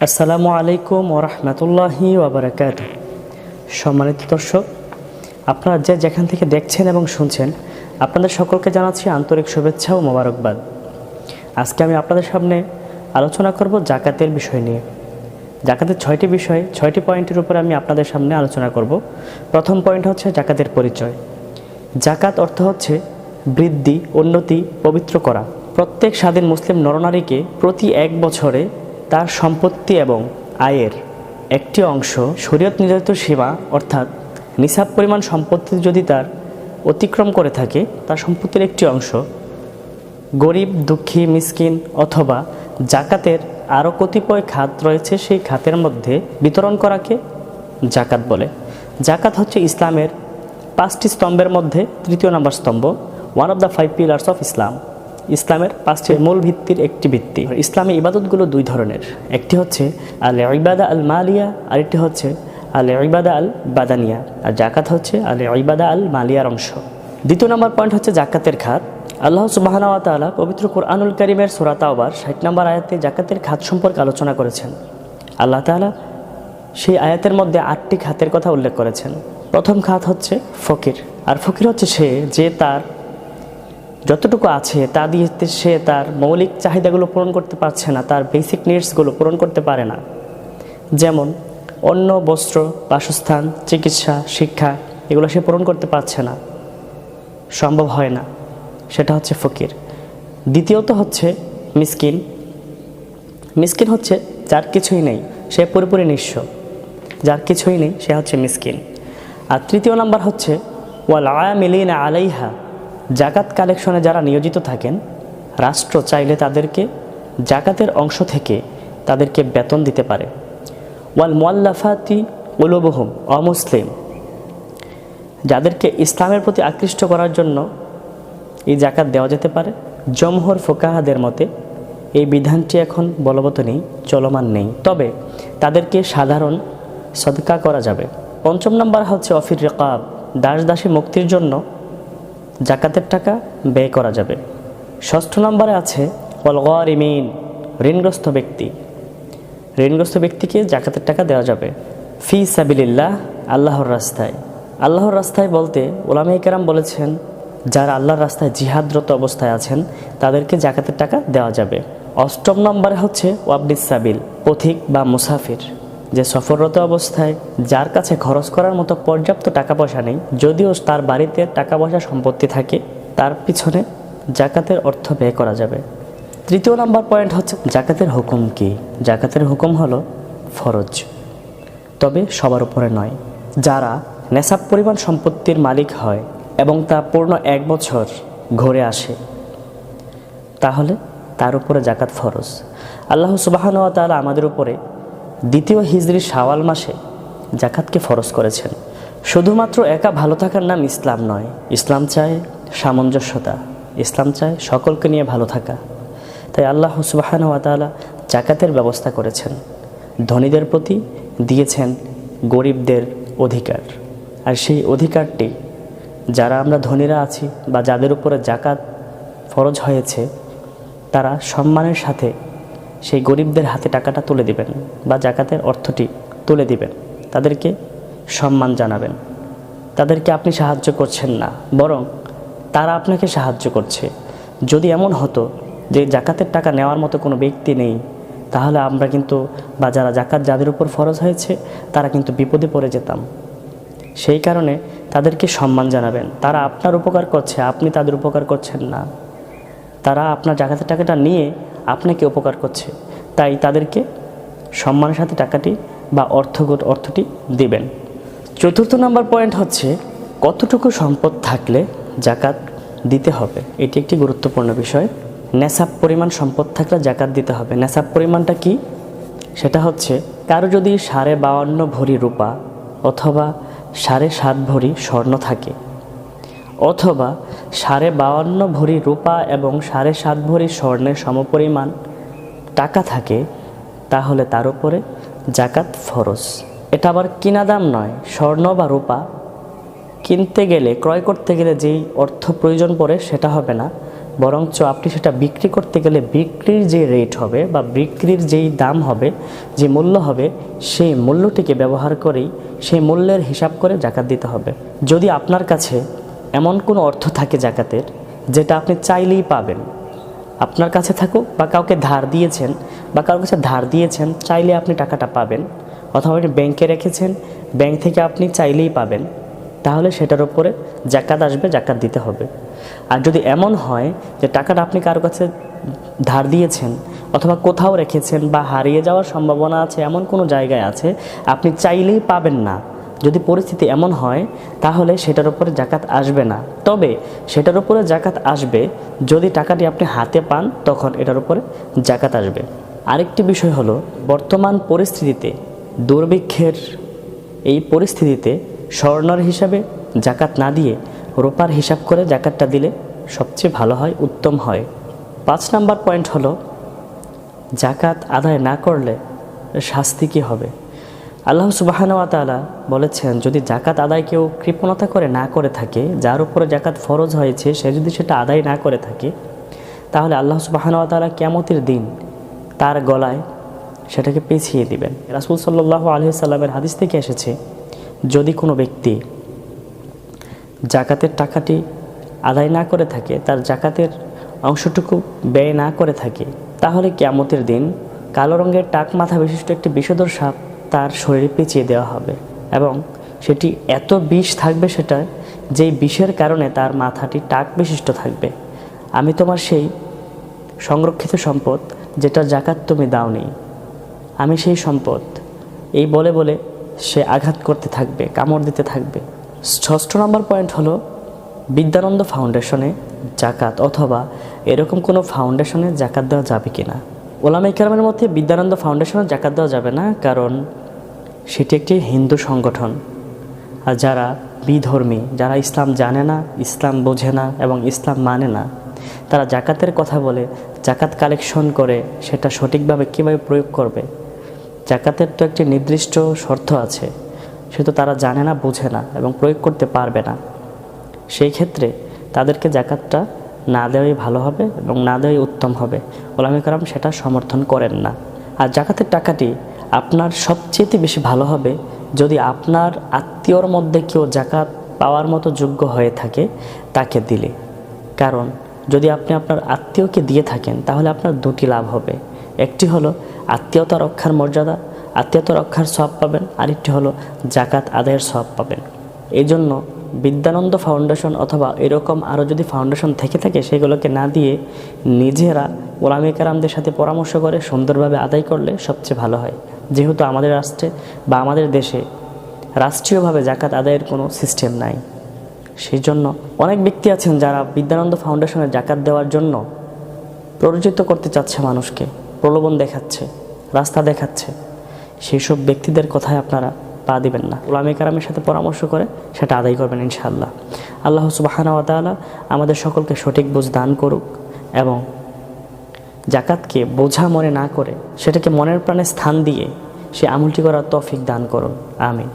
আসসালামু আলাইকুম ওরহমতুল্লাহি ওবরাকাতুহু। সম্মানিত দর্শক, আপনারা যেখান থেকে দেখছেন এবং শুনছেন, আপনাদের সকলকে জানাচ্ছি আন্তরিক শুভেচ্ছা ও মোবারকবাদ। আজকে আমি আপনাদের সামনে আলোচনা করব জাকাতের বিষয় নিয়ে। জাকাতের 6টি বিষয়, 6টি পয়েন্টের উপরে আমি আপনাদের সামনে আলোচনা করব। প্রথম পয়েন্ট হচ্ছে জাকাতের পরিচয়। জাকাত অর্থ হচ্ছে বৃদ্ধি, উন্নতি, পবিত্র করা। প্রত্যেক স্বাধীন মুসলিম নরনারীকে প্রতি 1 বছরে তার সম্পত্তি এবং আয়ের একটি অংশ শরীয়ত নির্ধারিত সীমা অর্থাৎ নিসাব পরিমাণ সম্পত্তি যদি তার অতিক্রম করে থাকে, তার সম্পত্তির একটি অংশ গরিব, দুঃখী, মিসকিন অথবা জাকাতের আরও কতিপয় খাত রয়েছে, সেই খাতের মধ্যে বিতরণ করাকে জাকাত বলে। জাকাত হচ্ছে ইসলামের 5টি স্তম্ভের মধ্যে 3য় নম্বর স্তম্ভ, one of the 5 pillars of Islam. ইসলামের 5টি মূল ভিত্তির একটি ভিত্তি। ইসলামী ইবাদতগুলো 2 ধরনের, একটি হচ্ছে আল ইবাদা আল মালিয়া, আরেকটি হচ্ছে আল ইবাদা আল বাদানিয়া। আর জাকাত হচ্ছে আল ইবাদা আল মালিয়ার অংশ। 2 নম্বর পয়েন্ট হচ্ছে জাকাতের খাত। আল্লাহ সুবহানাহু ওয়া তাআলা পবিত্র কুরআনুল কারীমের সূরা তাওবার 60 নম্বর আয়াতে জাকাতের খাত সম্পর্কে আলোচনা করেছেন। আল্লাহ তাআলা সেই আয়াতের মধ্যে 8টি খাতের কথা উল্লেখ করেছেন। প্রথম খাত হচ্ছে ফকির। আর ফকির হচ্ছে সে যে তার যতটুকু আছে তা দিয়ে সে তার মৌলিক চাহিদাগুলো পূরণ করতে পারছে না, তার বেসিক নিডসগুলো পূরণ করতে পারে না। যেমন অন্ন, বস্ত্র, বাসস্থান, চিকিৎসা, শিক্ষা, এগুলো সে পূরণ করতে পারছে না, সম্ভব হয় না, সেটা হচ্ছে ফকির। দ্বিতীয়ত হচ্ছে মিসকিন। মিসকিন হচ্ছে যার কিছুই নেই, সে পুরোপুরি নিঃস্ব, যার কিছুই নেই সে হচ্ছে মিসকিন। আর 3য় নাম্বার হচ্ছে ওয়াল আমিলিনা আলাইহা। জাকাত কালেকশনে যারা নিয়োজিত থাকেন, রাষ্ট্র চাইলে তাদেরকে জাকাতের অংশ থেকে তাদেরকে বেতন দিতে পারে। ওয়াল মুআল্লাফাতি কুলুবুহুম, অমুসলিম যাদেরকে ইসলামের প্রতি আকৃষ্ট করার জন্য এই জাকাত দেওয়া যেতে পারে। জমহুর ফুকাহাদের মতে এই বিধানটি এখন বলবৎ নেই, চলমান নেই, তবে তাদেরকে সাধারণ সদকা করা যাবে। 5ম নাম্বার হচ্ছে অফির রিকাব, দাস দাসী মুক্তির জন্য জাকাতের টাকা ব্যয় করা যাবে। 6ষ্ঠ নম্বরে আছে ওয়াল গারিমিন, ঋণগ্রস্ত ব্যক্তি। ঋণগ্রস্ত ব্যক্তিকে জাকাতের টাকা দেওয়া যাবে। ফি সাবিলিল্লাহ, আল্লাহর রাস্তায়। আল্লাহর রাস্তায় বলতে উলামায়ে কেরাম বলেছেন, যারা আল্লাহর রাস্তায় জিহাদরত অবস্থায় আছেন তাদেরকে জাকাতের টাকা দেওয়া যাবে। 8ম নম্বরে হচ্ছে ওয়াবনিস সাবিল, পথিক বা মুসাফির, যে সফররত অবস্থায় যার কাছে খরচ করার মতো পর্যাপ্ত টাকা পয়সা নেই, যদিও তার বাড়িতে টাকা পয়সা সম্পত্তি থাকে, তার পিছনে জাকাতের অর্থ ব্যয় করা যাবে। 3য় নাম্বার পয়েন্ট হচ্ছে জাকাতের হুকুম কি। জাকাতের হুকুম হলো ফরজ, তবে সবার উপরে নয়। যারা নেসাব পরিমাণ সম্পত্তির মালিক হয় এবং তা পূর্ণ 1 বছর ঘুরে আসে, তাহলে তার উপরে জাকাত ফরজ। আল্লাহ সুবহানাহু ওয়া তাআলা আমাদের উপরে 2য় হিজরি শাওয়াল মাসে জাকাতকে ফরজ করেছেন। শুধুমাত্র একা ভালো থাকার নাম ইসলাম নয়। ইসলাম চায় সামঞ্জস্যতা, ইসলাম চায় সকলকে নিয়ে ভালো থাকা। তাই আল্লাহ সুবহানাহু ওয়া তাআলা জাকাতের ব্যবস্থা করেছেন। ধনীদের প্রতি দিয়েছেন গরিবদের অধিকার, আর সেই অধিকারটি যারা আমরা ধনীরা আছি বা যাদের উপরে জাকাত ফরজ হয়েছে, তারা সম্মানের সাথে সেই গরিবদের হাতে টাকাটা তুলে দিবেন বা জাকাতের অর্থটি তুলে দিবেন। তাদেরকে সম্মান জানাবেন। তাদেরকে আপনি সাহায্য করছেন না, বরং তারা আপনাকে সাহায্য করছে। যদি এমন হতো যে জাকাতের টাকা নেওয়ার মতো কোনো ব্যক্তি নেই, তাহলে আমরা কিন্তু বা যারা জাকাত যাদের উপর ফরজ হয়েছে তারা কিন্তু বিপদে পড়ে যেতাম। সেই কারণে তাদেরকে সম্মান জানাবেন। তারা আপনার উপকার করছে, আপনি তাদের উপকার করছেন না। তারা আপনার জাকাতের টাকাটা নিয়ে আপনাকে উপকার করছে, তাই তাদেরকে সম্মানের সাথে টাকাটি বা অর্থটি দিবেন। 4র্থ নাম্বার পয়েন্ট হচ্ছে কতটুকু সম্পদ থাকলে জাকাত দিতে হবে। এটি একটি গুরুত্বপূর্ণ বিষয়। নেসাব পরিমাণ সম্পদ থাকলে জাকাত দিতে হবে। নেসাব পরিমাণটা কি? সেটা হচ্ছে কারো যদি 52.5 ভরি রূপা অথবা 7.5 ভরি স্বর্ণ থাকে, অথবা 52.5 ভরি রূপা এবং 7.5 ভরি স্বর্ণের সমপরিমাণ টাকা থাকে, তাহলে তার উপরে জাকাত ফরজ। এটা আবার কিনা দাম নয়। স্বর্ণ বা রূপা কিনতে গেলে, ক্রয় করতে গেলে যেই অর্থ প্রয়োজন পড়ে সেটা হবে না, বরঞ্চ আপনি সেটা বিক্রি করতে গেলে বিক্রির যে রেট হবে বা বিক্রির যেই দাম হবে, যে মূল্য হবে, সেই মূল্যটিকে ব্যবহার করেই সেই মূল্যের হিসাব করে জাকাত দিতে হবে। যদি আপনার কাছে এমন কোনো অর্থ থাকে জাকাতের যেটা আপনি চাইলেই পাবেন, আপনার কাছে থাকুক বা কাউকে ধার দিয়েছেন বা কারোর কাছে ধার দিয়েছেন, চাইলে আপনি টাকাটা পাবেন, অথবা আপনি ব্যাংকে রেখেছেন, ব্যাংক থেকে আপনি চাইলেই পাবেন, তাহলে সেটার উপরে জাকাত আসবে, জাকাত দিতে হবে। আর যদি এমন হয় যে টাকাটা আপনি কারোর কাছে ধার দিয়েছেন অথবা কোথাও রেখেছেন বা হারিয়ে যাওয়ার সম্ভাবনা আছে, এমন কোনো জায়গায় আছে আপনি চাইলেই পাবেন না, যদি পরিস্থিতি এমন হয় তাহলে সেটার উপরে জাকাত আসবে না। তবে সেটার উপরে জাকাত আসবে যদি টাকাটি আপনি হাতে পান, তখন এটার উপরে জাকাত আসবে। আরেকটি বিষয় হলো, বর্তমান পরিস্থিতিতে, দুর্ভিক্ষের এই পরিস্থিতিতে স্বর্ণের হিসাবে জাকাত না দিয়ে রূপার হিসাব করে জাকাতটা দিলে সবচেয়ে ভালো হয়, উত্তম হয়। 5 নাম্বার পয়েন্ট হলো, জাকাত আদায় না করলে শাস্তি কী হবে। আল্লাহ সুবহানাহু ওয়া তাআলা বলেছেন, যদি জাকাত আদায় কেউ কৃপণতা করে না করে থাকে, যার উপরে জাকাত ফরজ হয়েছে সে যদি সেটা আদায় না করে থাকে, তাহলে আল্লাহ সুবহানাহু ওয়া তাআলা কিয়ামতের দিন তার গলায় সেটাকে পেঁচিয়ে দিবেন। রাসূল সাল্লাল্লাহু আলাইহি সাল্লামের হাদিস থেকে এসেছে, যদি কোনো ব্যক্তি জাকাতের টাকাটি আদায় না করে থাকে, তার জাকাতের অংশটুকু ব্যয় না করে থাকে, তাহলে কিয়ামতের দিন কালো রঙের টাক মাথা বিশিষ্ট একটি বিষধর সাপ তার শরীরে পেঁচিয়ে দেওয়া হবে এবং সেটি এত বিষ থাকবে সেটা, যেই বিষের কারণে তার মাথাটি টাক বিশিষ্ট থাকবে। আমি তোমার সেই সংরক্ষিত সম্পদ যেটা জাকাত তুমি দাওনি, আমি সেই সম্পদ, এই বলে বলে সে আঘাত করতে থাকবে, কামড় দিতে থাকবে। 6 নম্বর পয়েন্ট হলো, বিদ্যানন্দ ফাউন্ডেশনে জাকাত অথবা এরকম কোনো ফাউন্ডেশনে জাকাত দেওয়া যাবে কি না। ওলামায়ে কেরামের মধ্যে বিদ্যানন্দ ফাউন্ডেশনে জাকাত দেওয়া যাবে না, কারণ সেটি একটি হিন্দু সংগঠন। আর যারা বিধর্মী, যারা ইসলাম জানে না, ইসলাম বোঝে না এবং ইসলাম মানে না, তারা জাকাতের কথা বলে, জাকাত কালেকশন করে সেটা সঠিকভাবে কীভাবে প্রয়োগ করবে, জাকাতের তো একটি নির্দিষ্ট শর্ত আছে, সে তো তারা জানে না, বোঝে না এবং প্রয়োগ করতে পারবে না। সেই ক্ষেত্রে তাদেরকে জাকাতটা না দেওয়াই ভালো হবে এবং না দেওয়াই উত্তম হবে। ওলামায়ে কেরাম সেটা সমর্থন করেন না। আর জাকাতের টাকাটি আপনার সবচেয়ে বেশি ভালো হবে যদি আপনার আত্মীয়র মধ্যে কেউ জাকাত পাওয়ার মতো যোগ্য হয়ে থাকে তাকে দিলে। কারণ যদি আপনি আপনার আত্মীয়কে দিয়ে থাকেন তাহলে আপনার দুটি লাভ হবে। একটি হলো আত্মীয়তা রক্ষার মর্যাদা, আত্মীয়তা রক্ষার সওয়াব পাবেন, আরেকটি হলো জাকাত আদায়ের সওয়াব পাবেন। এই জন্য বিদ্যানন্দ ফাউন্ডেশন অথবা এরকম আরও যদি ফাউন্ডেশন থেকে থাকে সেগুলোকে না দিয়ে নিজেরা ওলামায়ে কেরামদের সাথে পরামর্শ করে সুন্দরভাবে আদায় করলে সবচেয়ে ভালো হয়। যেহেতু আমাদের রাষ্ট্রে বা আমাদের দেশে রাষ্ট্রীয়ভাবে জাকাত আদায়ের কোনো সিস্টেম নাই, সেই জন্য অনেক ব্যক্তি আছেন যারা বিদ্যানন্দ ফাউন্ডেশনে জাকাত দেওয়ার জন্য প্ররোচিত করতে চাচ্ছে, মানুষকে প্রলোভন দেখাচ্ছে, রাস্তা দেখাচ্ছে। সেই সব ব্যক্তিদের কথায় আপনারা পা দিবেন না, ওলামায়ে কেরামের সাথে পরামর্শ করে সেটা আদায় করবেন ইনশাআল্লাহ। আল্লাহ সুবহানাহু ওয়া তাআলা আমাদের সকলকে সঠিক বুঝ দান করুক এবং জাকাতকে বোঝা মনে না করে সেটাকে মনের প্রাণে স্থান দিয়ে সে আমলটি করার তৌফিক দান করুন। আমিন।